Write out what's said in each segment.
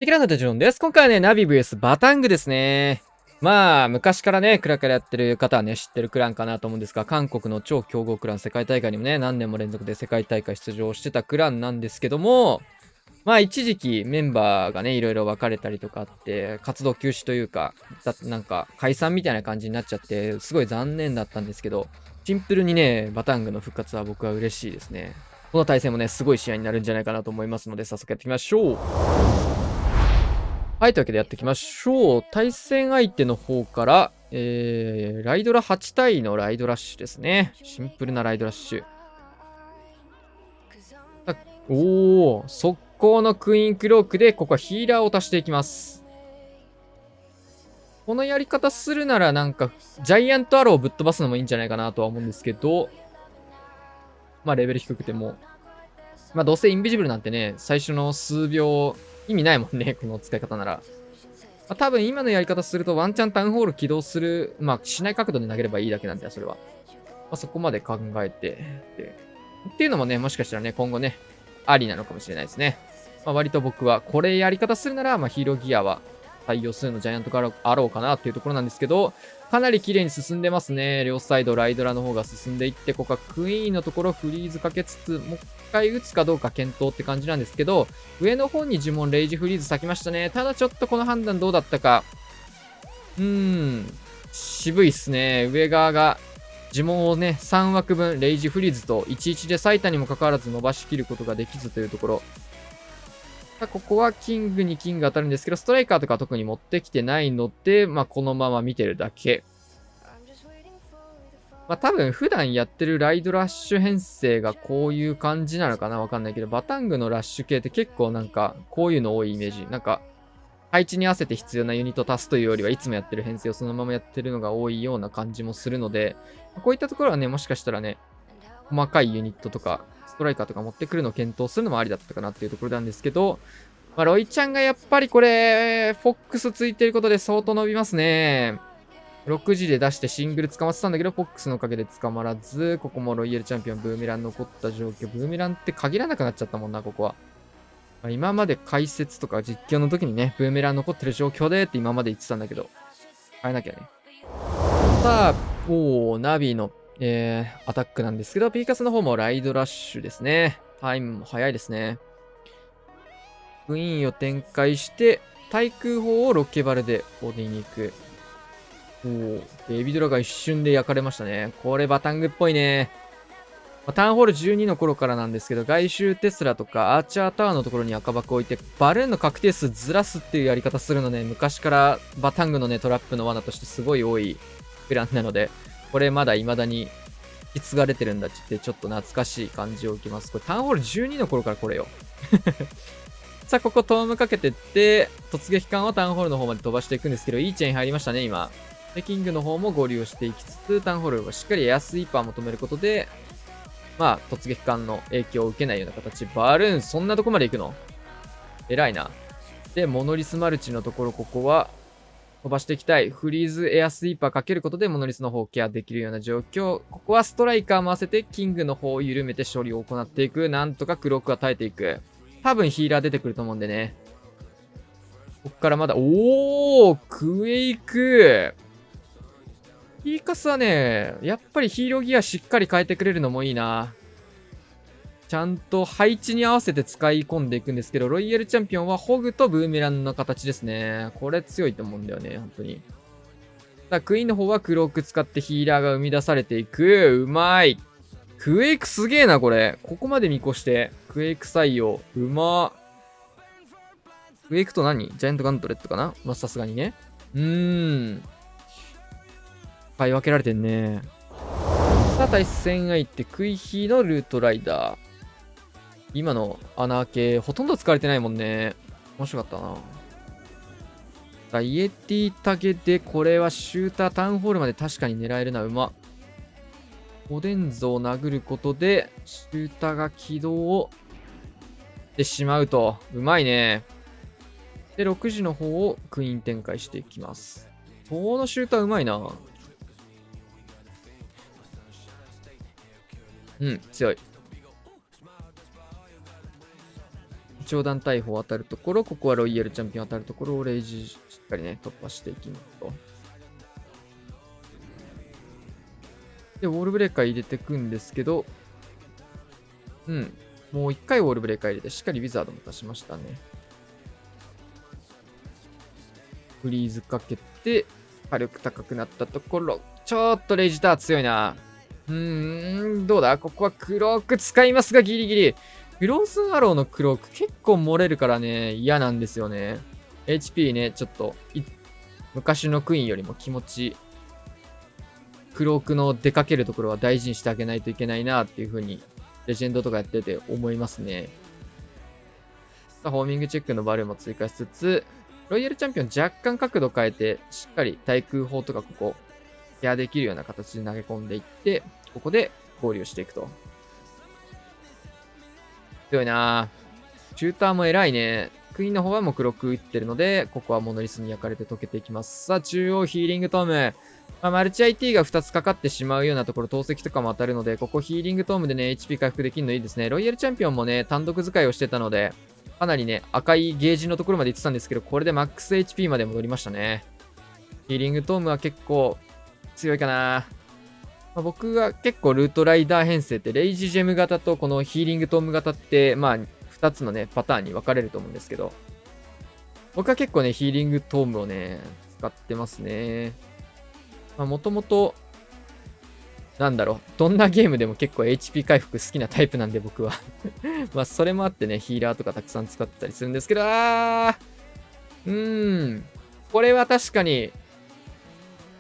テキランドテジョンです。今回はね、ナビ VS バタングですね。まあ、昔からね、クラクラやってる方はね、知ってるクランかなと思うんですが、韓国の超強豪クラン、世界大会にもね、何年も連続で世界大会出場してたクランなんですけども、まあ、一時期メンバーがね、いろいろ分かれたりとかあって、活動休止というか、なんか解散みたいな感じになっちゃって、すごい残念だったんですけど、シンプルにね、バタングの復活は僕は嬉しいですね。この対戦もね、すごい試合になるんじゃないかなと思いますので、早速やっていきましょう。はい、というわけでやっていきましょう。対戦相手の方から、ライドラ8体のライドラッシュですね。シンプルなライドラッシュ。おー、速攻のクイーンクロークで、ここはヒーラーを足していきます。このやり方するならなんか、ジャイアントアローをぶっ飛ばすのもいいんじゃないかなとは思うんですけど、まあレベル低くても。まあどうせインビジブルなんてね、最初の数秒、意味ないもんね、この使い方なら。まあ、多分今のやり方するとワンチャンタウンホール起動する、まあしない角度で投げればいいだけなんだよ、それは。まあ、そこまで考えてっていうのもね、もしかしたらね、今後ね、ありなのかもしれないですね。まあ、割と僕は、これやり方するなら、まあ、ヒーローギアは対応するのジャイアントアローかなっていうところなんですけど、かなり綺麗に進んでますね。両サイドライドラの方が進んでいって、ここはクイーンのところフリーズかけつつ、もう一回打つかどうか検討って感じなんですけど、上の方に呪文レイジフリーズ咲きましたね。ただちょっとこの判断どうだったか。渋いっすね。上側が呪文をね、3枠分、レイジフリーズと11で咲いたにもかかわらず伸ばしきることができずというところ。ここはキングにキング当たるんですけど、ストライカーとか特に持ってきてないので、まあこのまま見てるだけ。まあ多分普段やってるライドラッシュ編成がこういう感じなのかなわかんないけど、バタングのラッシュ系って結構なんかこういうの多いイメージ。なんか配置に合わせて必要なユニットを足すというよりはいつもやってる編成をそのままやってるのが多いような感じもするので、こういったところはね、もしかしたらね、細かいユニットとか、ストライカーとか持ってくるのを検討するのもありだったかなっていうところなんですけど、まあ、ロイちゃんがやっぱりこれ、フォックスついてることで相当伸びますね。6時で出してシングル捕まってたんだけど、フォックスのおかげで捕まらず、ここもロイヤルチャンピオン、ブーメラン残った状況。ブーメランって限らなくなっちゃったもんな、ここは。まあ、今まで解説とか実況の時にね、ブーメラン残ってる状況でって今まで言ってたんだけど、変えなきゃね。さあ、ナビの、アタックなんですけど、ピーカスの方もライドラッシュですね。タイムも早いですね。クイーンを展開して、対空砲をロッケバルでボディに行く。ベビドラが一瞬で焼かれましたね。これバタングっぽいね。ターンホール12の頃からなんですけど、外周テスラとかアーチャータワーのところに赤箱置いて、バルーンの確定数ずらすっていうやり方するのね、昔からバタングのね、トラップの罠としてすごい多いプランなので、これまだ未だに引き継がれてるんだっってちょっと懐かしい感じを受けます。これターンホール12の頃からこれよ。さあ、ここトームかけてって、突撃艦をタウンホールの方まで飛ばしていくんですけど、いいチェーン入りましたね、今。で、キングの方も合流をしていきつつ、タウンホールをしっかりエアスイーパーも止めることで、まあ、突撃艦の影響を受けないような形。バルーン、そんなとこまで行くの偉いな。で、モノリスマルチのところ、ここは、飛ばしていきたい。フリーズエアスイーパーかけることで、モノリスの方をケアできるような状況。ここはストライカー回せて、キングの方を緩めて処理を行っていく。なんとかクロークは耐えていく。多分ヒーラー出てくると思うんでね。こっからまだ、クエイク。ピーカスはね、やっぱりヒーローギアしっかり変えてくれるのもいいな。ちゃんと配置に合わせて使い込んでいくんですけど、ロイヤルチャンピオンはホグとブーメランの形ですね。これ強いと思うんだよね、本当に。クイーンの方はクローク使ってヒーラーが生み出されていく。うまい。クエイクすげえな、これ。ここまで見越して。クエイク採用。うま。クエイクと何ジャイアントガントレットかなまあ、さすがにね。使い分けられてんね。さあ、対戦相手、クイヒーのルートライダー。今の穴開け、ほとんど使われてないもんね。面白かったな。イエティタゲで、これはシュータータウンホールまで確かに狙えるな、うま。オデンゾを殴ることで、シューターが起動をしてしまうと。うまいね。で、6時の方をクイーン展開していきます。このシューターうまいな。強い。長弾大砲当たるところ、ここはロイヤルチャンピオン当たるところをレイジしっかりね、突破していきますと。で、ウォールブレーカー入れていくんですけど、もう一回ウォールブレーカー入れて、しっかりウィザードも出しましたね。フリーズかけて、火力高くなったところ、ちょっとレイジター強いな。どうだここはクローク使いますが、ギリギリ。フローズンアローのクローク結構漏れるからね、嫌なんですよね。HP ね、ちょっと、昔のクイーンよりも気持ち、クロークの出かけるところは大事にしてあげないといけないなっていう風に、レジェンドとかやってて思いますね。さあ、ホーミングチェックのバルーンも追加しつつ、ロイヤルチャンピオン若干角度変えて、しっかり対空砲とかここ、ケアできるような形で投げ込んでいって、ここで合流していくと。強いなぁ。シューターも偉いね。クイーンの方はもう黒く打ってるので、ここはモノリスに焼かれて溶けていきます。さあ、中央ヒーリングトーム。マルチ IT が2つかかってしまうようなところ、投石とかも当たるので、ここヒーリングトームでね、HP 回復できるのいいですね。ロイヤルチャンピオンもね、単独使いをしてたので、かなりね、赤いゲージのところまで行ってたんですけど、これでマックス HP まで戻りましたね。ヒーリングトームは結構強いかな。僕が結構ルートライダー編成って、レイジジェム型とこのヒーリングトーム型って、2つのね、パターンに分かれると思うんですけど、僕は結構ね、ヒーリングトームをね、使ってますね。もともと、どんなゲームでも結構 HP 回復好きなタイプなんで僕はそれもあってね、ヒーラーとかたくさん使ってたりするんですけど、これは確かに、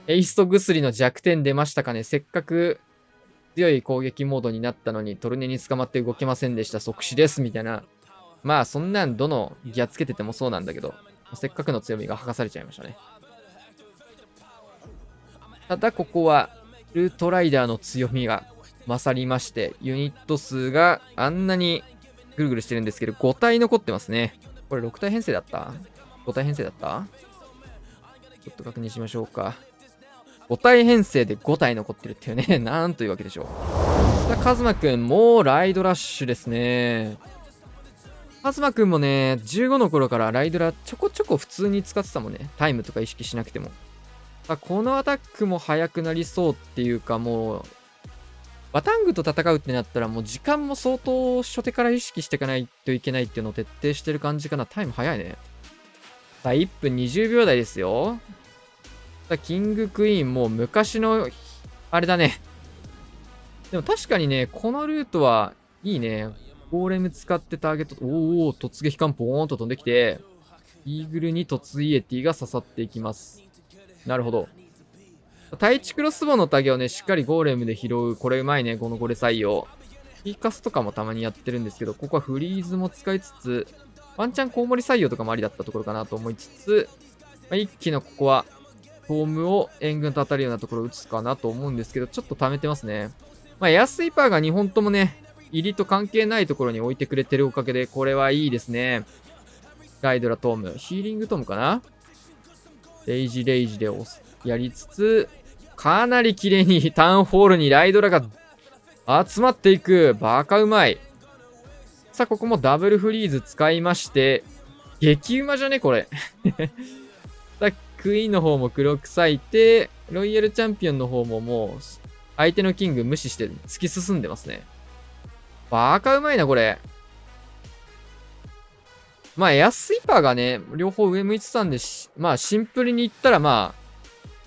エイスト薬の弱点出ましたかね。せっかく強い攻撃モードになったのに、トルネに捕まって動けませんでした。即死です。みたいな。そんなんどのギアつけててもそうなんだけど、せっかくの強みが剥がされちゃいましたね。ただここはルートライダーの強みが勝りまして、ユニット数があんなにぐるぐるしてるんですけど、5体残ってますね。これ6体編成だった ?5 体編成だった？ちょっと確認しましょうか。5体編成で5体残ってるっていうね。なんというわけでしょう。さあ、カズマくん、もうライドラッシュですね。カズマくんもね、15の頃からライドラちょこちょこ普通に使ってたもんね。タイムとか意識しなくても。このアタックも速くなりそうっていうか、もう、バタングと戦うってなったら、もう時間も相当初手から意識していかないといけないっていうのを徹底してる感じかな。タイム速いね。さあ、1分20秒台ですよ。さあ、キングクイーンもう昔の、あれだね。でも確かにね、このルートはいいね。ゴーレム使ってターゲット、突撃艦ポーンと飛んできて、イーグルに突イエティが刺さっていきます。なるほど。対地クロスボウのタゲをね、しっかりゴーレムで拾う。これうまいね、このゴレ採用。ピーカスとかもたまにやってるんですけど、ここはフリーズも使いつつ、ワンチャンコウモリ採用とかもありだったところかなと思いつつ、一気のここは、トームを援軍と当たるようなところを打つかなと思うんですけど、ちょっと溜めてますね。エアスイーパーが2本ともね、入りと関係ないところに置いてくれてるおかげで、これはいいですね。ライドラトーム。ヒーリングトームかな？レイジでやりつつ、かなり綺麗にタウンホールにライドラが集まっていく。バカうまい。さあ、ここもダブルフリーズ使いまして、激うまじゃねこれ。さあ、クイーンの方も黒く咲いて、ロイヤルチャンピオンの方ももう、相手のキング無視して突き進んでますね。バカうまいな、これ。エアスイーパーがね、両方上向いてたんでシンプルに言ったら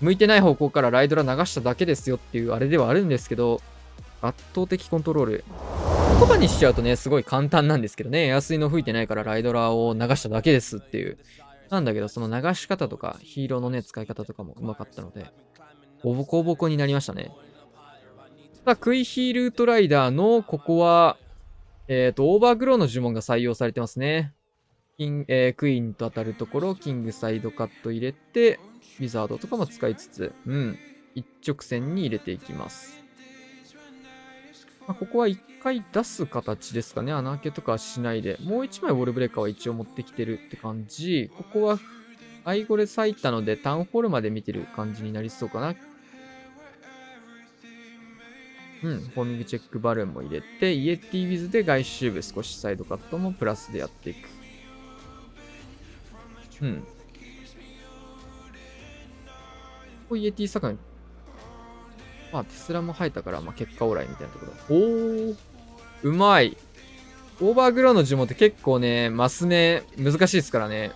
向いてない方向からライドラ流しただけですよっていうあれではあるんですけど、圧倒的コントロール。言葉にしちゃうとね、すごい簡単なんですけどね、エアスイの吹いてないからライドラを流しただけですっていう。なんだけど、その流し方とか、ヒーローのね、使い方とかもうまかったので、ボコボコになりましたね。さあ、クイヒールートライダーの、ここは、オーバーグローの呪文が採用されてますね。クイーンと当たるところ、キングサイドカット入れて、ウィザードとかも使いつつ、一直線に入れていきます。ここは一回出す形ですかね。穴開けとかはしないで。もう一枚ウォールブレーカーは一応持ってきてるって感じ。ここは、アイゴレ咲いたので、タウンホールまで見てる感じになりそうかな。フォーミングチェックバルーンも入れて、イエティウィズで外周部少しサイドカットもプラスでやっていく。ここイエティ坂に、まあテスラも生えたから、まあ結果オーライみたいなところ。おー、うまい。オーバーグローの呪文って結構ね、マスね、難しいですからね。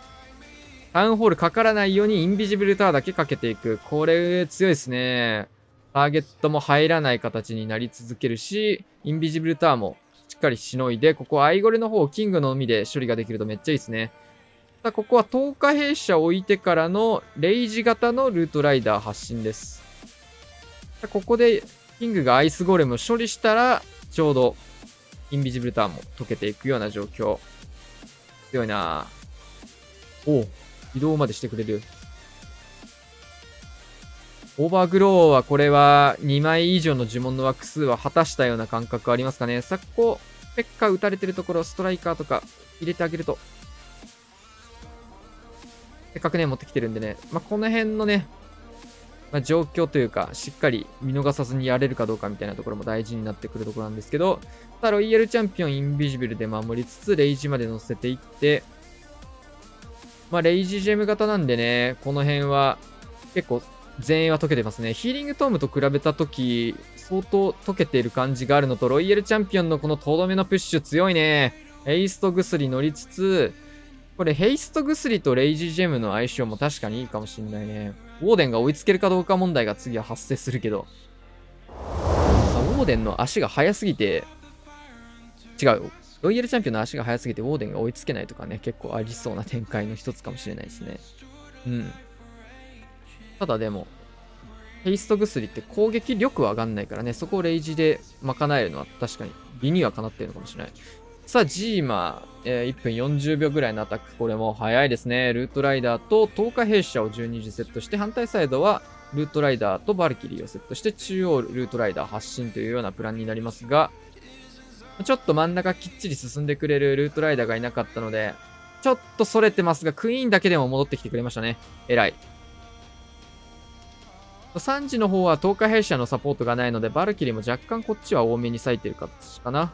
タウンホールかからないようにインビジブルターだけかけていく。これ強いですね。ターゲットも入らない形になり続けるし、インビジブルターもしっかりしのいで、ここアイゴレの方をキングのみで処理ができるとめっちゃいいですね。さあ、ここは10日兵舎を置いてからのレイジ型のルートライダー発進です。さあ、ここでキングがアイスゴーレムを処理したら、ちょうどインビジブルターンも溶けていくような状況。強いなぁ。おう、移動までしてくれる。オーバーグローはこれは2枚以上の呪文の枠数は果たしたような感覚ありますかね。さっこ、ペッカ打たれてるところ、ストライカーとか入れてあげると。せっかくね、持ってきてるんでね。まあ、この辺のね、まあ、状況というか、しっかり見逃さずにやれるかどうかみたいなところも大事になってくるところなんですけど、さあ、ロイヤルチャンピオンインビジブルで守りつつ、レイジまで乗せていって、まあ、レイジジェム型なんでね、この辺は結構前衛は解けてますね。ヒーリングトームと比べたとき、相当解けている感じがあるのと、ロイヤルチャンピオンのこのとどめのプッシュ強いね。ヘイスト薬乗りつつ、これヘイスト薬とレイジジェムの相性も確かにいいかもしんないね。ウォーデンが追いつけるかどうか問題が次は発生するけど。ウォーデンの足が速すぎて、違う。ロイヤルチャンピオンの足が速すぎてウォーデンが追いつけないとかね、結構ありそうな展開の一つかもしれないですね。ただでも、ヘイスト薬って攻撃力は上がんないからね、そこをレイジで賄えるのは確かに理にはかなってるのかもしれない。さあ、ジーマー、1分40秒ぐらいのアタック。これも早いですね。ルートライダーと10日兵舎を12時セットして、反対サイドはルートライダーとバルキリーをセットして、中央ルートライダー発進というようなプランになりますが、ちょっと真ん中きっちり進んでくれるルートライダーがいなかったので、ちょっと逸れてますが、クイーンだけでも戻ってきてくれましたね。偉い。3時の方は10日兵舎のサポートがないので、バルキリーも若干こっちは多めに割いてる形かな。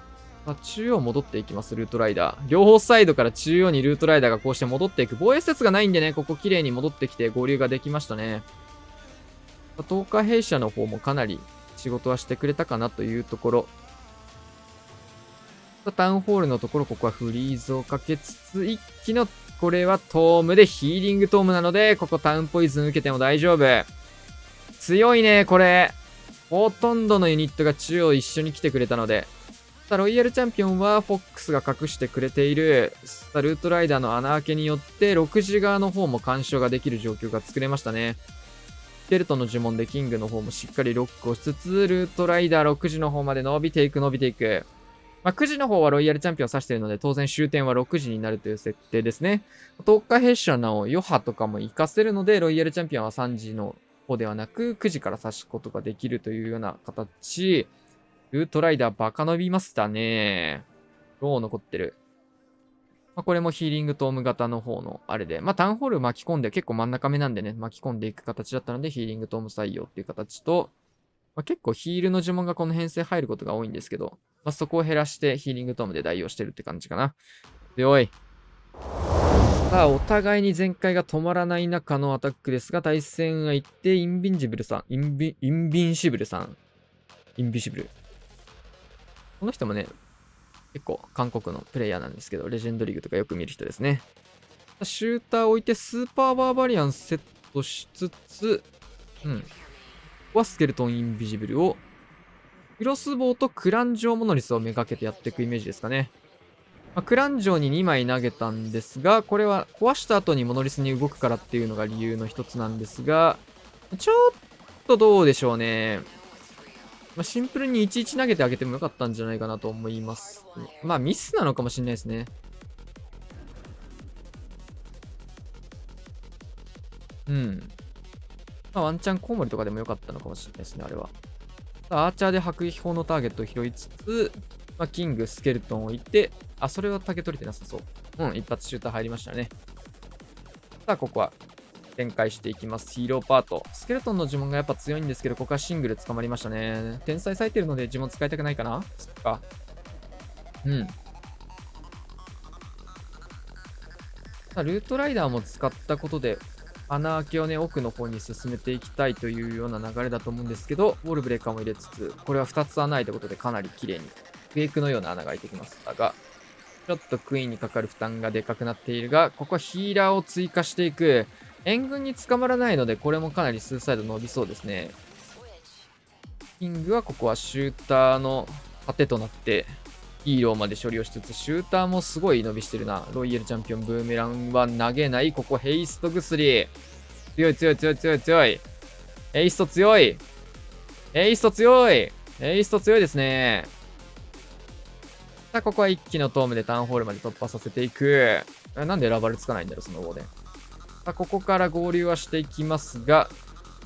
中央戻っていきます、ルートライダー。両方サイドから中央にルートライダーがこうして戻っていく。防衛施設がないんでね、ここ綺麗に戻ってきて合流ができましたね。10日兵舎の方もかなり仕事はしてくれたかなというところ。タウンホールのところ、ここはフリーズをかけつつ、一気の、これはトームでヒーリングトームなので、ここタウンポイズン受けても大丈夫。強いね、これ。ほとんどのユニットが中央一緒に来てくれたので、さあ、ロイヤルチャンピオンはフォックスが隠してくれている。さあ、ルートライダーの穴開けによって、6時側の方も干渉ができる状況が作れましたね。スケルトンの呪文でキングの方もしっかりロックをしつつ、ルートライダー6時の方まで伸びていく。まあ、9時の方はロイヤルチャンピオンを指しているので、当然終点は6時になるという設定ですね。10日兵舎の余波とかも活かせるので、ロイヤルチャンピオンは3時の方ではなく、9時から指すことができるというような形。ルートライダーバカ伸びましたね。ロー残ってる。まあ、これもヒーリングトーム型の方のあれで、まあ、タウンホール巻き込んで結構真ん中目なんでね、巻き込んでいく形だったので、ヒーリングトーム採用っていう形と、まあ、結構ヒールの呪文がこの編成入ることが多いんですけど、まあ、そこを減らしてヒーリングトームで代用してるって感じかな。強い。さあ、お互いに全開が止まらない中のアタックですが、対戦相手、インビンシブル。この人もね、結構韓国のプレイヤーなんですけど、レジェンドリーグとかよく見る人ですね。シューターを置いてスーパーバーバリアンセットしつつ、ここはスケルトンインビジブルを、クロスボウとクランジョーモノリスをめがけてやっていくイメージですかね。まあ、クランジョーに2枚投げたんですが、これは壊した後にモノリスに動くからっていうのが理由の一つなんですが、ちょっとどうでしょうね。まあ、シンプルに11投げてあげてもよかったんじゃないかなと思います。まあミスなのかもしれないですね。まあ、ワンチャンコウモリとかでもよかったのかもしれないですね、あれは。アーチャーで迫撃砲のターゲットを拾いつつ、まあ、キング、スケルトンを置いて、それはタゲ取れてなさそう。一発シューター入りましたね。さあ、ここは、展開していきます。ヒーローパート。スケルトンの呪文がやっぱ強いんですけど、ここはシングル捕まりましたね。天才咲いてるので呪文使いたくないかな。そっか。うん。ルートライダーも使ったことで、穴開けをね、奥の方に進めていきたいというような流れだと思うんですけど、ウォールブレーカーも入れつつ、これは2つ穴開いたことでかなり綺麗に、フェイクのような穴が開いてきましたが、ちょっとクイーンにかかる負担がでかくなっているが、ここはヒーラーを追加していく。援軍に捕まらないので、これもかなりスーサイド伸びそうですね。キングはここはシューターの盾となって、ヒーローまで処理をしつつ、シューターもすごい伸びしてるな。ロイヤルチャンピオン、ブーメランは投げない。ここヘイスト薬。強い強い強い強い強い。ヘイスト強い。ヘイスト強い。ヘイスト強いですね。さあ、ここは一気のトームでタウンホールまで突破させていく。なんでラバルつかないんだろう、その後で。さあ、ここから合流はしていきますが、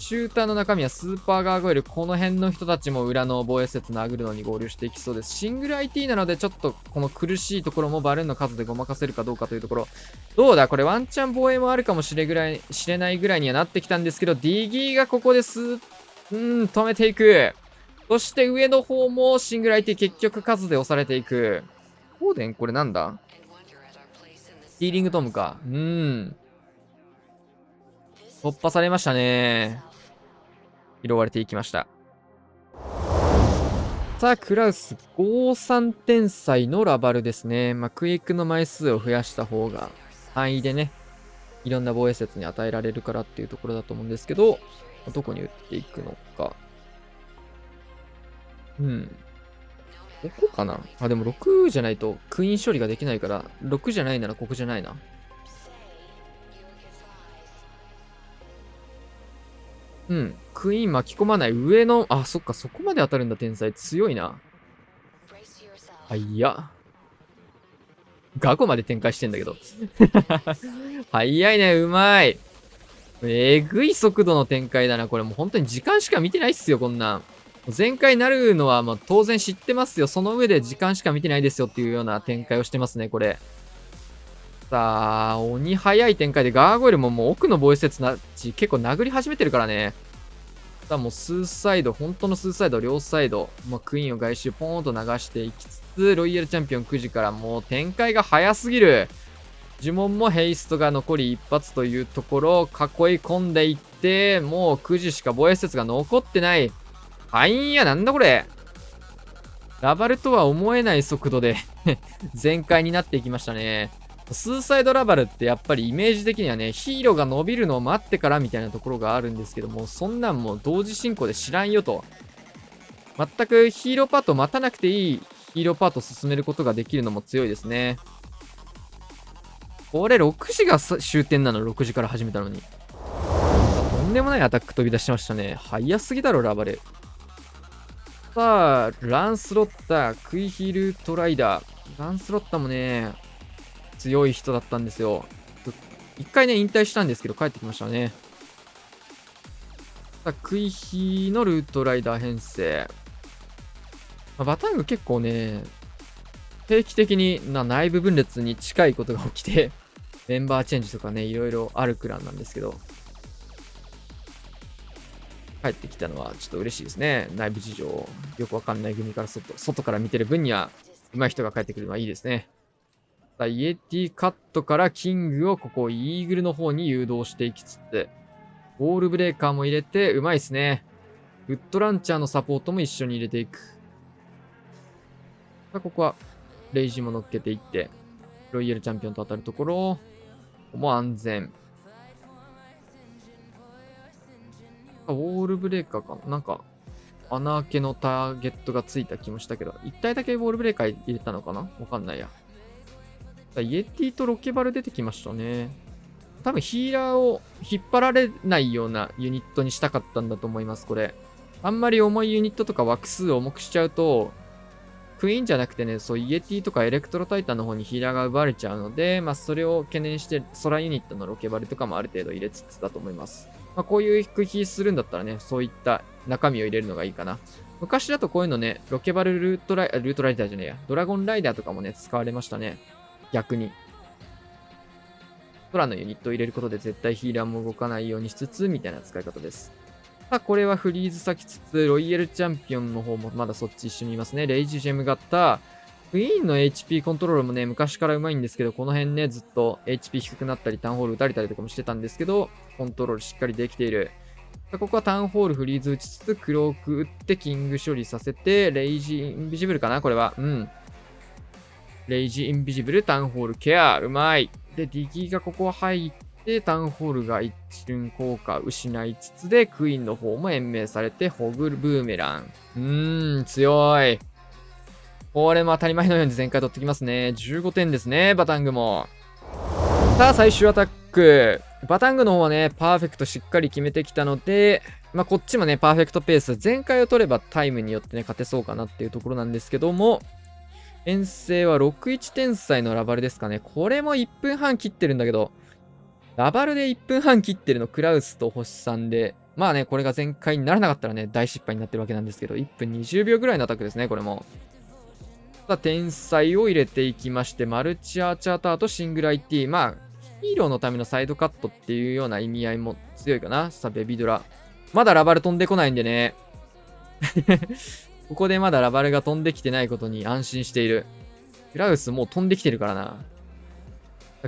シューターの中身はスーパーガーゴイル。この辺の人たちも裏の防衛施設殴るのに合流していきそうです。シングル IT なので、ちょっとこの苦しいところもバルーンの数でごまかせるかどうかというところ。どうだこれワンチャン防衛もあるかもしれないぐらいにはなってきたんですけど、ディギーがここで止めていく。そして上の方もシングル IT 結局数で押されていく。オーデンこれなんだヒーリングトムか。突破されましたね。拾われていきました。さあ、クラウス、53天才のラバルですね。クイックの枚数を増やした方が、範囲でね、いろんな防衛施設に与えられるからっていうところだと思うんですけど、どこに打っていくのか。ここかなでも6じゃないとクイーン処理ができないから、6じゃないならここじゃないな。クイーン巻き込まない上の、そっか、そこまで当たるんだ、天才。強いな。ガコまで展開してんだけど。早いね、うまい。えぐい速度の展開だな。これもう本当に時間しか見てないっすよ、こんなん。前回なるのは当然知ってますよ。その上で時間しか見てないですよっていうような展開をしてますね、これ。さあ、鬼早い展開でガーゴイルももう奥の防衛施設なち結構殴り始めてるからね。さあもうスーサイド、本当のスーサイド両サイド、クイーンを外周ポーンと流していきつつ、ロイヤルチャンピオン9時からもう展開が早すぎる。呪文もヘイストが残り1発というところを囲い込んでいって、もう9時しか防衛施設が残ってない。なんだこれ。ラバルとは思えない速度で全開になっていきましたね。スーサイドラバルってやっぱりイメージ的にはね、ヒーローが伸びるのを待ってからみたいなところがあるんですけども、そんなんもう同時進行で知らんよと。全くヒーローパート待たなくていいヒーローパート進めることができるのも強いですね。これ6時が終点なの、6時から始めたのに。とんでもないアタック飛び出してましたね。早すぎだろ、ラバル。さあ、ランスロッター、クイヒルトライダー。ランスロッターもね、強い人だったんですよ。一回ね、引退したんですけど、帰ってきましたね。さあ、クイヒのルートライダー編成。バタング結構ね、定期的に内部分裂に近いことが起きて、メンバーチェンジとかね、いろいろあるクランなんですけど、帰ってきたのはちょっと嬉しいですね。内部事情をよくわかんない組から外から見てる分には、上手い人が帰ってくるのはいいですね。さあ、イエティカットからキングをここイーグルの方に誘導していきつつ、ウォールブレーカーも入れて、うまいですね。ウッドランチャーのサポートも一緒に入れていく。さあ、ここは、レイジも乗っけていって、ロイヤルチャンピオンと当たるところ、ここも安全。ウォールブレーカーかななんか、穴開けのターゲットがついた気もしたけど、一体だけウォールブレーカー入れたのかなわかんないや。イエティとロケバル出てきましたね。多分ヒーラーを引っ張られないようなユニットにしたかったんだと思います、これ。あんまり重いユニットとか枠数を重くしちゃうと、クイーンじゃなくてね、そうイエティとかエレクトロタイタンの方にヒーラーが奪われちゃうので、それを懸念して空ユニットのロケバルとかもある程度入れつつだと思います。こういうクヒするんだったらね、そういった中身を入れるのがいいかな。昔だとこういうのね、ロケバルルートライダーじゃねえや。ドラゴンライダーとかもね、使われましたね。逆に。空のユニットを入れることで絶対ヒーラーも動かないようにしつつ、みたいな使い方です。さあ、これはフリーズ咲きつつ、ロイヤルチャンピオンの方もまだそっち一緒にいますね。レイジジェム型。クイーンの HP コントロールもね、昔からうまいんですけど、この辺ね、ずっと HP 低くなったり、タウンホール打たれたりとかもしてたんですけど、コントロールしっかりできている。ここはタウンホールフリーズ打ちつつ、クローク打ってキング処理させて、レイジインビジブルかなこれは。うん。レイジインビジブル、タウンホールケア。うまい。で、ディギーがここ入って、タウンホールが一瞬効果失いつつで、クイーンの方も延命されて、ホグルブーメラン。強い。これも当たり前のように全開取ってきますね。15点ですね、バタングも。さあ、最終アタック。バタングの方はね、パーフェクトしっかり決めてきたので、まあ、こっちもね、パーフェクトペース。前回を取ればタイムによってね、勝てそうかなっていうところなんですけども、遠征は61天才のラバルですかね。これも1分半切ってるんだけど、ラバルで1分半切ってるのクラウスと星3で、まあね、これが全開にならなかったらね、大失敗になってるわけなんですけど、1分20秒ぐらいのアタックですね、これも。さあ、天才を入れていきまして、マルチアーチャーターとシングル IT。まあ、ヒーローのためのサイドカットっていうような意味合いも強いかな。さあ、ベビドラ。まだラバル飛んでこないんでね。ここでまだラバルが飛んできてないことに安心している。クラウスもう飛んできてるからな。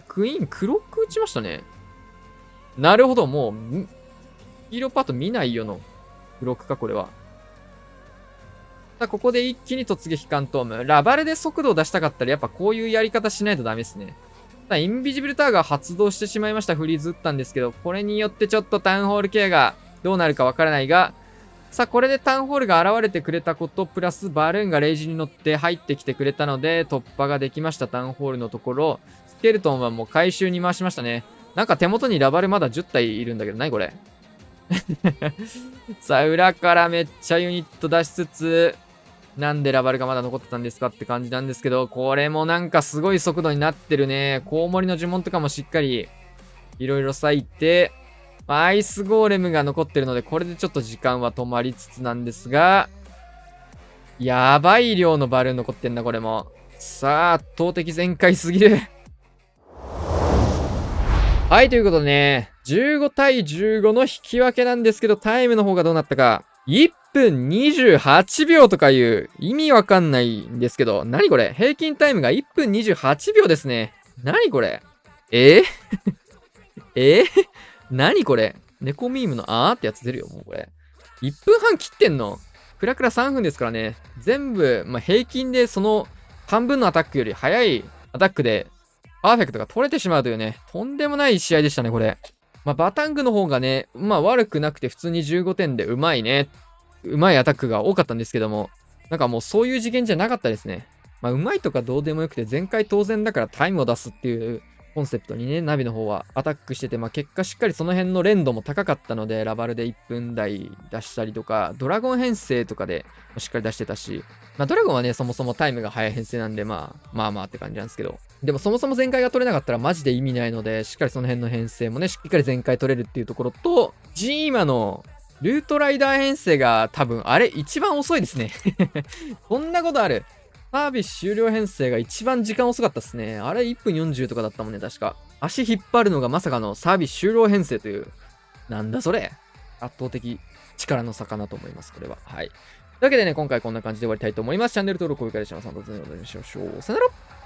クイーン、クロック打ちましたね。なるほど、もう、ヒーローパート見ないよの。クロックか、これは。さあ、ここで一気に突撃カントーム。ラバルで速度を出したかったら、やっぱこういうやり方しないとダメですね。さあ、インビジブルターが発動してしまいました。フリーズ打ったんですけど、これによってちょっとタウンホールケアがどうなるかわからないが、さあ、これでタウンホールが現れてくれたこと、プラスバルーンがレイジに乗って入ってきてくれたので、突破ができました、タウンホールのところ。スケルトンはもう回収に回しましたね。なんか手元にラバルまだ10体いるんだけど、何これさあ、裏からめっちゃユニット出しつつ、なんでラバルがまだ残ってたんですかって感じなんですけど、これもなんかすごい速度になってるね。コウモリの呪文とかもしっかりいろいろ割いて、アイスゴーレムが残ってるので、これでちょっと時間は止まりつつなんですが、やばい量のバルーン残ってんな、これも。さあ、圧倒的全開すぎる。はい、ということでね、15対15の引き分けなんですけど、タイムの方がどうなったか。1分28秒とかいう意味わかんないんですけど、何これ平均タイムが1分28秒ですね。何これ何これ猫ミームのあーってやつ出るよ、もうこれ。1分半切ってんのクラクラ3分ですからね。全部、まあ、平均でその半分のアタックより早いアタックで、パーフェクトが取れてしまうというね、とんでもない試合でしたね、これ。まあ、バタングの方がね、まあ悪くなくて普通に15点でうまいね。うまいアタックが多かったんですけども、なんかもうそういう次元じゃなかったですね。まあうまいとかどうでもよくて、全開当然だからタイムを出すっていうコンセプトにね、ナビの方はアタックしてて、まあ結果しっかりその辺の連動も高かったので、ラバルで1分台出したりとか、ドラゴン編成とかでしっかり出してたし、まあドラゴンはね、そもそもタイムが速い編成なんで、まあって感じなんですけど、でもそもそも全開が取れなかったらマジで意味ないので、しっかりその辺の編成もね、しっかり全開取れるっていうところと、ジーマのルートライダー編成が多分あれ一番遅いですね。こんなことある。サービス終了編成が一番時間遅かったっすね。あれ1分40とかだったもんね、確か。足引っ張るのがまさかのサービス終了編成という。なんだそれ。圧倒的力の差かなと思います、これは。はい。というわけでね、今回こんな感じで終わりたいと思います。チャンネル登録、高評価でします。またお会いしましょう。さよなら。